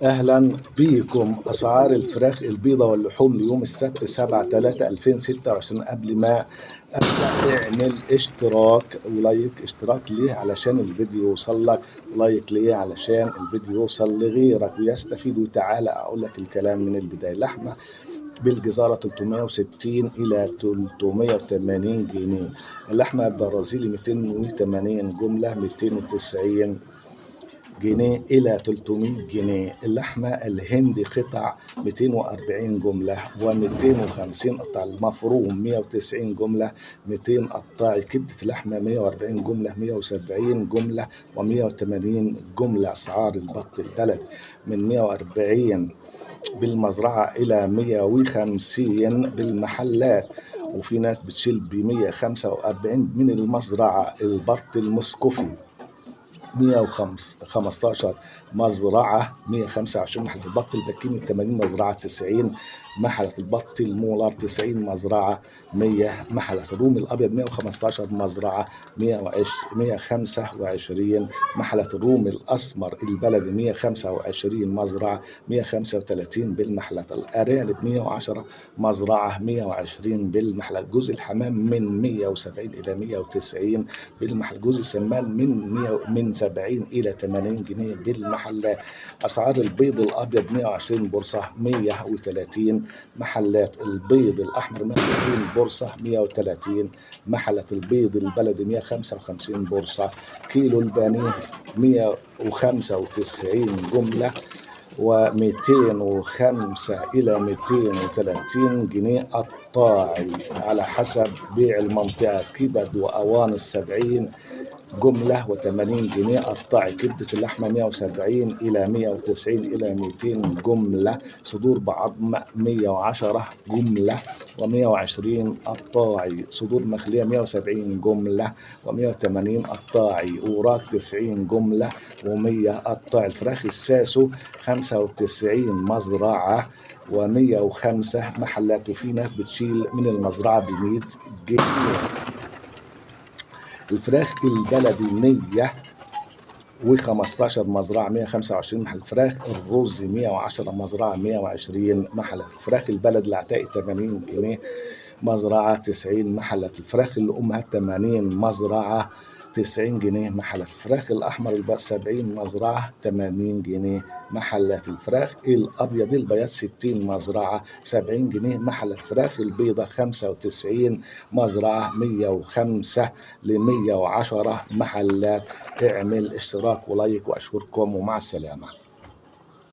أهلا بيكم. أسعار الفراخ البيضة واللحوم ليوم السبت 7/3/2026. قبل ما أبدأ اعمل اشتراك ولايك. اشتراك ليه؟ علشان الفيديو يوصل لك، ولايك ليه؟ علشان الفيديو يوصل لغيرك ويستفيد. وتعالى أقول لك الكلام من البداية. لحمة بالجزارة 360 إلى 380 جنيه. اللحمة البرازيلي 280 جملة 290 جنيه إلى 300 جنيه. اللحمة الهندي قطع 240 جملة و250 قطع. المفروم 190 جملة 200 قطع. كبدة لحمة 140 جملة 170 جملة و180 جملة. أسعار البط البلد من 140 بالمزرعة إلى 150 بالمحلات، وفي ناس بتشيل ب 145 من المزرعة. البط المسكوفي 115 مزرعة 125 محلة. البط البكيني 80 مزرعة 90 محلة. البط المولار 90 مزرعة 100 محلة. الرومي الأبيض 115 مزرعة 125 محلة. الرومي الأسمر البلدي 125 مزرعة 135 بالمحلة. الأرانب 110 مزرعة 120 بالمحلة. جوز الحمام من 170 إلى 190 بالمحلة. جوز السمان من 70 إلى 80 جنيه بالمحلات. أسعار البيض الأبيض 120 بورصة 130 محلات. البيض الأحمر 120 بورصة 130 محلات. البيض البلدي 155 بورصة. كيلو البانيه 195 جملة و205 إلى 230 جنيه قطاعي على حسب بيع المنطقة. كبد وأوان 70 جملة و80 جنيه قطاعي. كبدة اللحمة 170 إلى 190 إلى 200 جملة. صدور بعظم 110 جملة و120 قطاعي. صدور مخلية 170 جملة و180 قطاعي. وراك 90 جملة و100 قطاعي. الفراخ الساسو 95 مزرعة و105 محلات، وفي ناس بتشيل من المزرعة ب100 جنيه. الفراخ البلدي 115 مزرعة 125 محل. الفراخ الرز 110 مزرعة 120 محل. الفراخ البلد العتائي 80 جنيه مزرعة 90 محلة. الفراخ الأمهات 80 مزرعة 90 جنيه محلة. الفراخ الأحمر البيض 70 مزرعة 80 جنيه محلات. الفراخ الأبيض البياض 60 مزرعة 70 جنيه محلة. الفراخ البيضة 95 مزرعة 105 ل 110 محلات. اعمل اشتراك ولايك وأشكركم ومع السلامة.